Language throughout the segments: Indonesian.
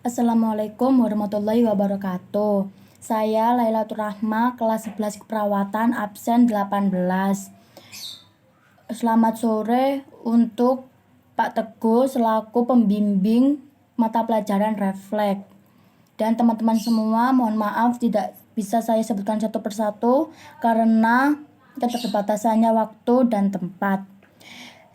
Assalamualaikum warahmatullahi wabarakatuh. Saya Lailatul Rahma, kelas 11 keperawatan, absen 18. Selamat sore untuk Pak Teguh selaku pembimbing mata pelajaran refleks. Dan teman-teman semua, mohon maaf tidak bisa saya sebutkan satu persatu karena keterbatasannya waktu dan tempat.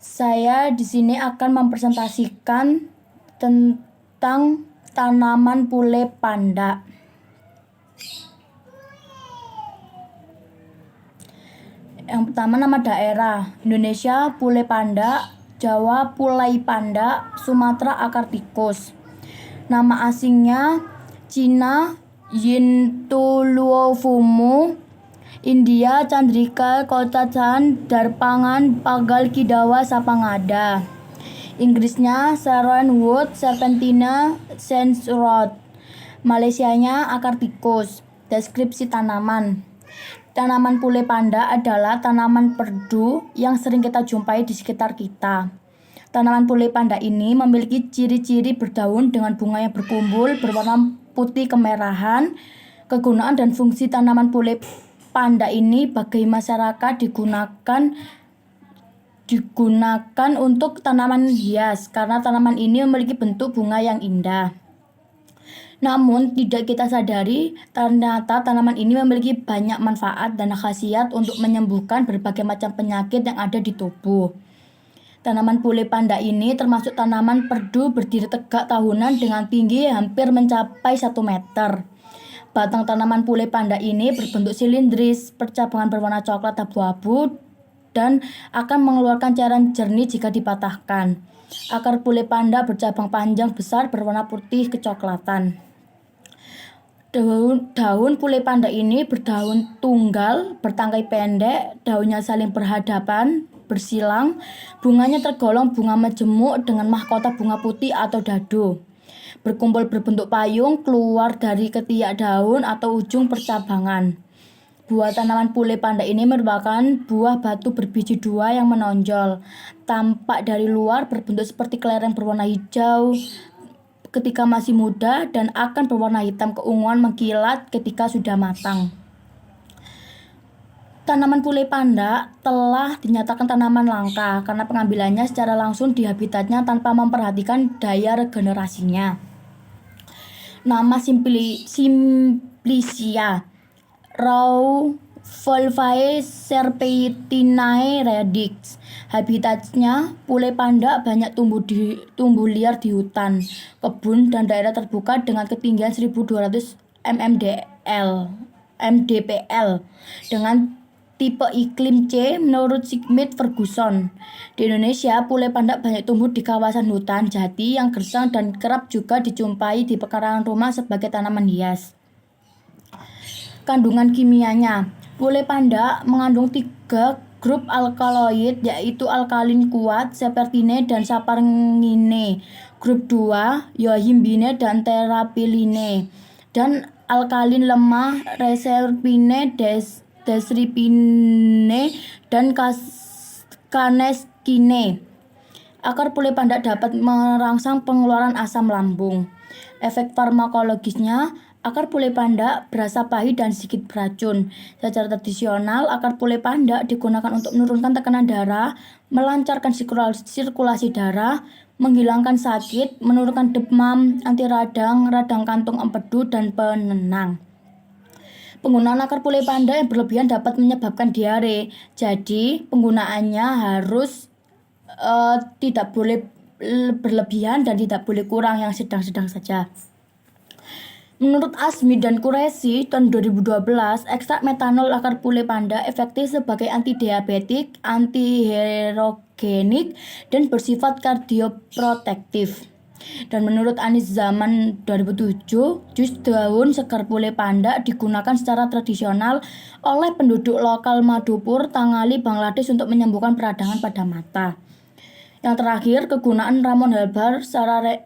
Saya di sini akan mempresentasikan tentang tanaman pule panda. Yang pertama, nama daerah: Indonesia pule panda, Jawa pulai panda, Sumatera akar tikus. Nama asingnya Cina Yintuluofumu, India Chandrika Kotachan Darpangan Pagal Kidawa Sapangada. Inggrisnya Sharon Wood Serpentina Sensrod. Malaysianya akar tikus. Deskripsi tanaman. Tanaman pule panda adalah tanaman perdu yang sering kita jumpai di sekitar kita. Tanaman pule panda ini memiliki ciri-ciri berdaun dengan bunga yang berkumpul berwarna putih kemerahan. Kegunaan dan fungsi tanaman pule panda ini bagi masyarakat digunakan untuk tanaman hias karena tanaman ini memiliki bentuk bunga yang indah. Namun tidak kita sadari, ternyata tanaman ini memiliki banyak manfaat dan khasiat untuk menyembuhkan berbagai macam penyakit yang ada di tubuh. Tanaman pule panda ini termasuk tanaman perdu berdiri tegak tahunan dengan tinggi hampir mencapai 1 meter. Batang tanaman pule panda ini berbentuk silindris, percabangan berwarna coklat abu-abu, dan akan mengeluarkan cairan jernih jika dipatahkan. Akar pule panda bercabang panjang besar berwarna putih kecoklatan. Daun pule panda ini berdaun tunggal, bertangkai pendek, daunnya saling berhadapan, bersilang, bunganya tergolong bunga majemuk dengan mahkota bunga putih atau dado. Berkumpul berbentuk payung keluar dari ketiak daun atau ujung percabangan. Buah tanaman pule panda ini merupakan buah batu berbiji 2 yang menonjol. Tampak dari luar berbentuk seperti kelereng berwarna hijau ketika masih muda dan akan berwarna hitam keunguan mengkilat ketika sudah matang. Tanaman pule panda telah dinyatakan tanaman langka karena pengambilannya secara langsung di habitatnya tanpa memperhatikan daya regenerasinya. Nama Simplicia Rauvolvae serpentinae radix. Habitatnya pule panda banyak tumbuh liar di hutan, kebun, dan daerah terbuka dengan ketinggian 1200 mdpl dengan tipe iklim C menurut Sigmund Ferguson. Di Indonesia, pule panda banyak tumbuh di kawasan hutan jati yang gersang dan kerap juga dijumpai di pekarangan rumah sebagai tanaman hias. Kandungan kimianya: pule panda mengandung 3 grup alkaloid yaitu alkalin kuat, sepertine dan saparngine, grup 2 yohimbine dan terapiline, dan alkalin lemah reserpine, desripine, dan kaneskine. Akar pule panda dapat merangsang pengeluaran asam lambung. Efek farmakologisnya: akar pule panda berasa pahit dan sedikit beracun. Secara tradisional, akar pule panda digunakan untuk menurunkan tekanan darah, melancarkan sirkulasi darah, menghilangkan sakit, menurunkan demam, anti radang kantung empedu, dan penenang. Penggunaan akar pule panda yang berlebihan dapat menyebabkan diare. Jadi, penggunaannya harus tidak boleh berlebihan dan tidak boleh kurang, yang sedang-sedang saja. Menurut Azmi dan Qureshi tahun 2012, ekstrak metanol akar pule panda efektif sebagai antidiabetik, antihierogenik, dan bersifat kardioprotektif. Dan menurut Anis Zaman 2007, jus daun segar pule panda digunakan secara tradisional oleh penduduk lokal Madhupur, Tangali, Bangladesh untuk menyembuhkan peradangan pada mata. Yang terakhir, kegunaan ramuan herbal secara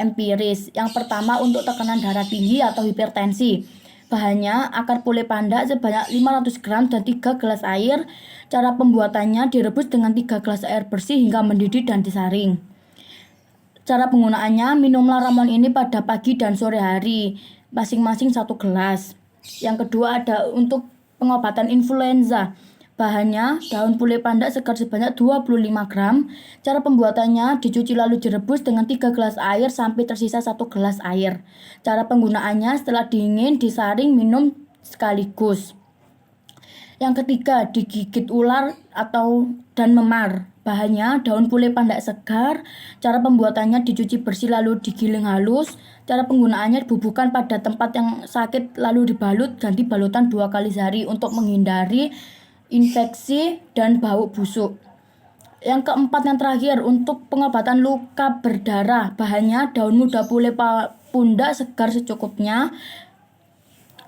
empiris. Yang pertama, untuk tekanan darah tinggi atau hipertensi. Bahannya akar pule panda sebanyak 500 gram dan 3 gelas air. Cara pembuatannya: direbus dengan 3 gelas air bersih hingga mendidih dan disaring. Cara penggunaannya, minumlah ramuan ini pada pagi dan sore hari, masing-masing 1 gelas. Yang kedua ada untuk pengobatan influenza. Bahannya, daun pule pandak segar sebanyak 25 gram. Cara pembuatannya, dicuci lalu direbus dengan 3 gelas air sampai tersisa 1 gelas air. Cara penggunaannya, setelah dingin disaring minum sekaligus. Yang ketiga, digigit ular dan memar. Bahannya, daun pule pandak segar. Cara pembuatannya, dicuci bersih lalu digiling halus. Cara penggunaannya, bubuhkan pada tempat yang sakit lalu dibalut, ganti balutan 2 kali sehari untuk menghindari infeksi dan bau busuk. Yang keempat, yang terakhir, untuk pengobatan luka berdarah. Bahannya, daun muda pule pundak segar secukupnya.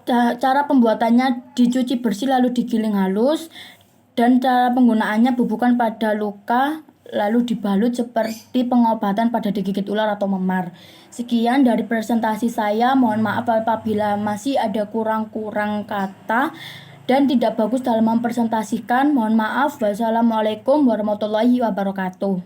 Cara pembuatannya, dicuci bersih lalu digiling halus, dan cara penggunaannya, bubuhkan pada luka lalu dibalut seperti pengobatan pada digigit ular atau memar. Sekian dari presentasi saya. Mohon maaf apabila masih ada kurang-kurang kata dan tidak bagus dalam mempresentasikan. Mohon maaf. Wassalamualaikum warahmatullahi wabarakatuh.